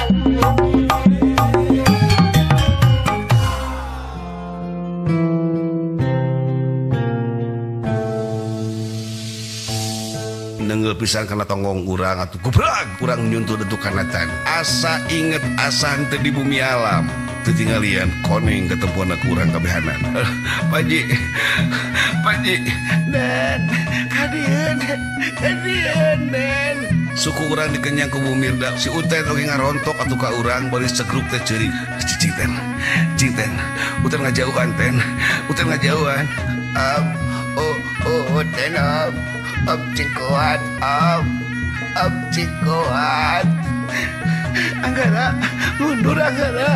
Nenggel pisan karena tonggong kurang atau kubrag kurang nyuntuh detu kanatan asa inget asa henteu di bumi alam ketinggalian koning ketempuan kurang kabehanan Paji dan kadian dan suku kurang dikenyang ke bumi dak si Uten oge ngarontok atuh ka urang bari segruk teh ceurik citen Uten ngajauhan ten Uten ngajauhan Uten cingkuat cingkuat Anggara mundur Anggara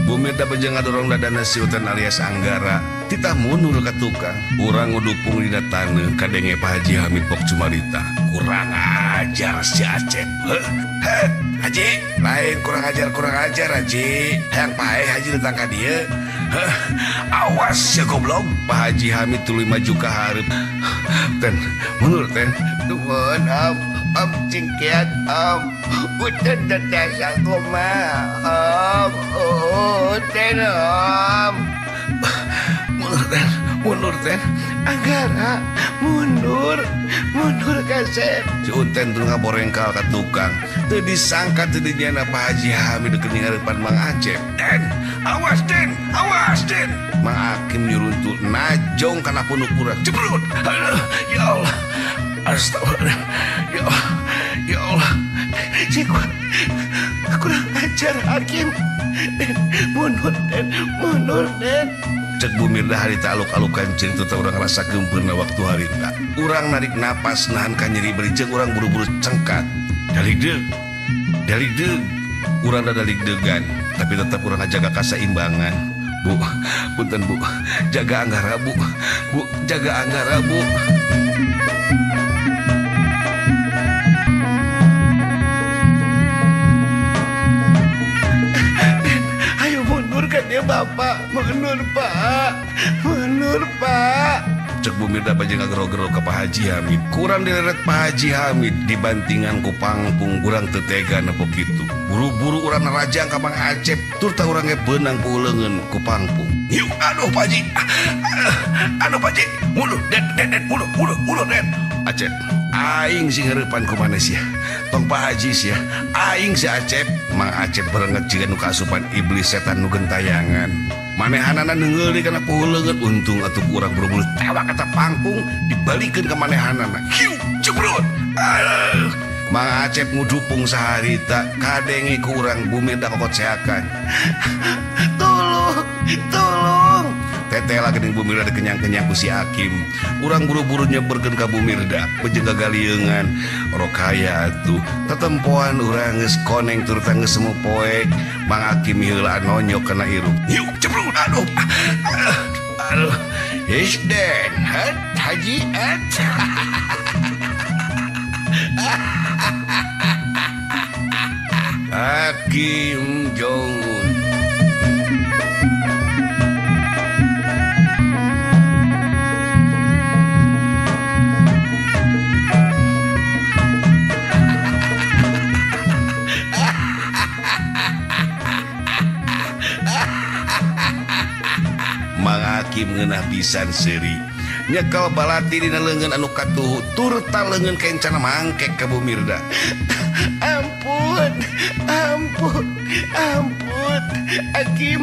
Bumirda penjang ngadorong dadana si Uten alias Anggara titah mundur ke tukang urang ngudupung dina taneuh kadenge Pak Haji Hamid pok cumarita kurang ajar si Acep Haji lain kurang ajar Haji hayang pae Haji datang ka dieu awas ya goblok Pak Haji Hamid tuluy maju ka hareup ten mundur ten nuhun cingkiat Uten dadasa kumaha Uten mundur ten Anggara mundur kasep si Uten tuh ngaborengkal ka tukang teu disangka teu dinyana Pak Haji Hamid deukeut ngarepan Mang Acep den awas den Mang Hakim nyuruntul najong kana punuk kurang jebrut ya Allah astagfirullah ya Allah si kurang ajar Hakim den mundur den cek Bumirda harita aluk-alukan cerita teh urang rasa geumpeureuna waktu harita urang narik napas nahan ka nyeri berijeng urang buru-buru cengkat dalik deug urang da dalik deugan tapi tetap urang ngajaga kaseimbangan Bu punten Bu jaga Anggara Bu jaga Anggara Bu dia Bapak mundur Pak cek Bumirda panjang ngagero-gero ke Pak Haji Hamid kurang dileret Pak Haji Hamid dibantingan ku pangpung kurang tetega nepo kitu buru-buru urang narajang ka Mang Acep tur tah urang beunang ku leungeun ku pangpung yuk aduh Pak Haji mundur den mundur den Acep aing sing hareupan ku manes ya tong Pak Haji sia aing si Acep Mang Acep berenget jiga nu kaasupan iblis setan nu gentayangan manehanana neungeuli kana puheuleungeun untung atuh urang buru-buru tewak eta pangpung dibalikeun ka manehanana hiu jebrut Mang Acep ngudupung saharita kadenge ku urang Bumirda kokotseakan tolong teteh lagi ning Bumirda dikenyang-kenyang ku si Hakim urang buru-buru nyeberkeun ka Bumirda bejeung gagaliungan rokaya atuh tetempoan urang geus koneng tur teh geus semu poe Mang Hakim heula nonyok kana irung yuk cebrut aduh den Haji Hakim Jong Mang Hakim ngeunah pisan seuri nyekel balati dina leungeun anu katuhu tur taleungeun kencana mangkek ka Bumirda ampun Hakim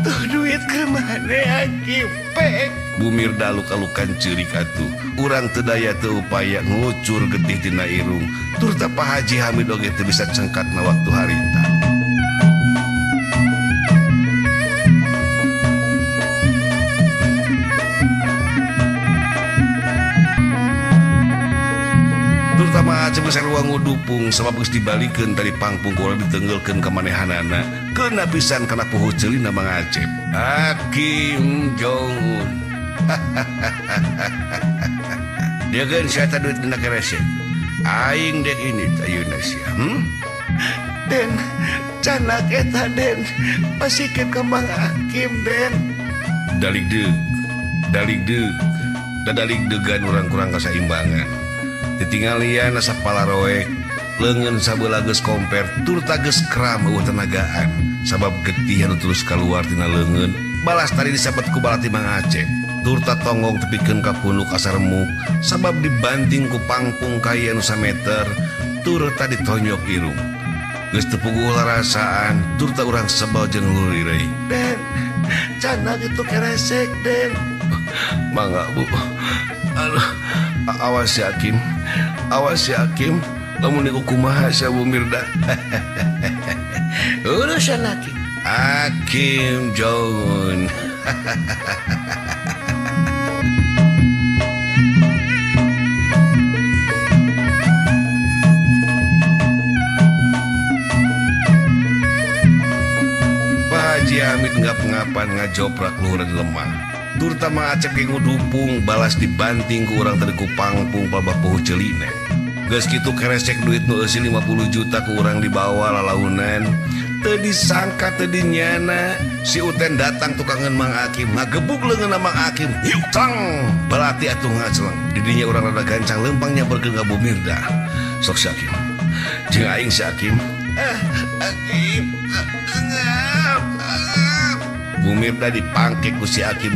tuh duit ke mana Hakim pek Bumirda luka-lukan ceurik atuh urang teu daya teu upaya ngucur getih tina irung tur teh Pak Haji Hamid oge teu bisa cengkatna waktu harita terutama Acep geus ruang ngudupung sabab geus dibalikeun dari pangpung kurang ditenggelkeun ka manehanana keuna pisan kana puheuh ceulina Mang Acep Hakim Jong dia kan siata duit dina kerese aing dek ini ayeuna sia den canak eta den pasikeun ka Mang Hakim den dalik deug dalik deugan urang kurang kasaimbangan ditinggalian asa palaroek lengan sabeula geus komper tur tages kram eueuh tenagaan sabab getih anu terus keluar tina leungeun balas tadi disabet ku balati Mang Acep tur tonggong tepikeun ka punuk asa remuk sabab dibanting ku pangpung kaya anu sameter tur tadi tonyok irung geus teu puguh larasaan tur urang sebal jeung luri deui Den cana gitu keresek Den mangga Bu aduh awas ya Hakim lamun niku kumaha sia Bu Mirda urusan Hakim Jong Pak Haji Hamid ngap-ngapan ngajoprak luhureun lemah turta Mang Acep ge ngudupung balas dibanting ku urang tadi ku pangpung palbah poho ceulina geus kitu keresek duit nu eusil 50 juta ku urang dibawa lalaunan teu disangka teu dinyana si Uten datang tukangan Mang Hakim ngagebuk leungeunna Mang Hakim hiu tang balati atuh ngaceleng di dinya urang rada gancang leumpang nyamperkeun ka Bu Mirda sok si Hakim jeung aing si Hakim Hakim Bu Mirda dipangkek ku si Hakim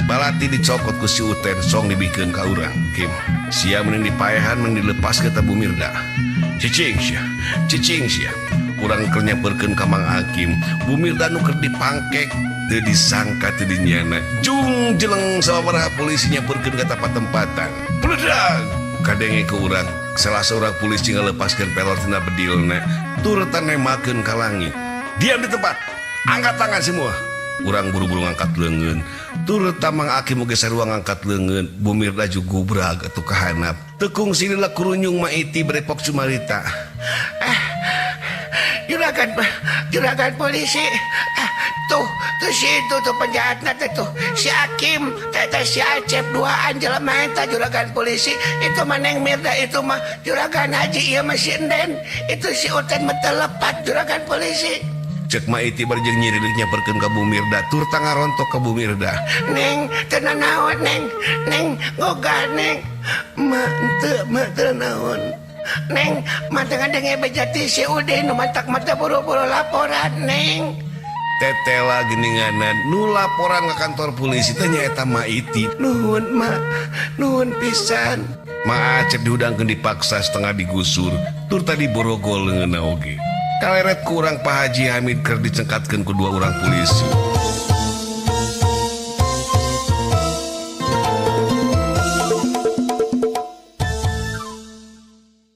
balati dicokot ku si Uten song dibikeun ka urang Kim sia mending dipaehan mending dilepas ke Bu Mirda cicing sia urang keur nyamperkeun ka Mang Hakim Bu Mirda nu keur dipangkek teu disangka teu dinyana jung jeleng sababaraha polisi nyamperkeun ka tempat-tempatan pledag kadenge ke urang salah seorang polisi ngalepaskeun pelor tina bedilna tur tanemakeun ka langit diam di tempat angkat tangan semua urang buru-buru ngangkat leungeun tur Mang Hakim oge sarua ngangkat leungeun Bu Mirda juga gubrag atuh ka handap tekung sinilah kurunyung maiti berepok Sumarita juragan polisi tuh situ tuh penjahatna tuh si Hakim teh si Acep duaan jelema eta juragan polisi itu mah Neng Mirda itu mah juragan Haji ieu mah si Enden itu si Uten mah telepat juragan polisi cek maiti barjeng nyirilik nyamperkeun ka Bu Mirda tur tangarontok ka Bu Mirda Neng teu nanaon Neng ngogah Neng ma teu naon Neng mah teu ngadenge bejati si Udin nu mantak mata buru-buru laporan Neng tetela geninganan nu laporan ka kantor polisi teh nyaeta maiti nuhun pisan Mang Acep diudangkeun dipaksa setengah digusur tur tadi borogol leungeunna oge kaleret ku urang Pak Haji Hamid keur dicengkatkeun ku dua urang polisi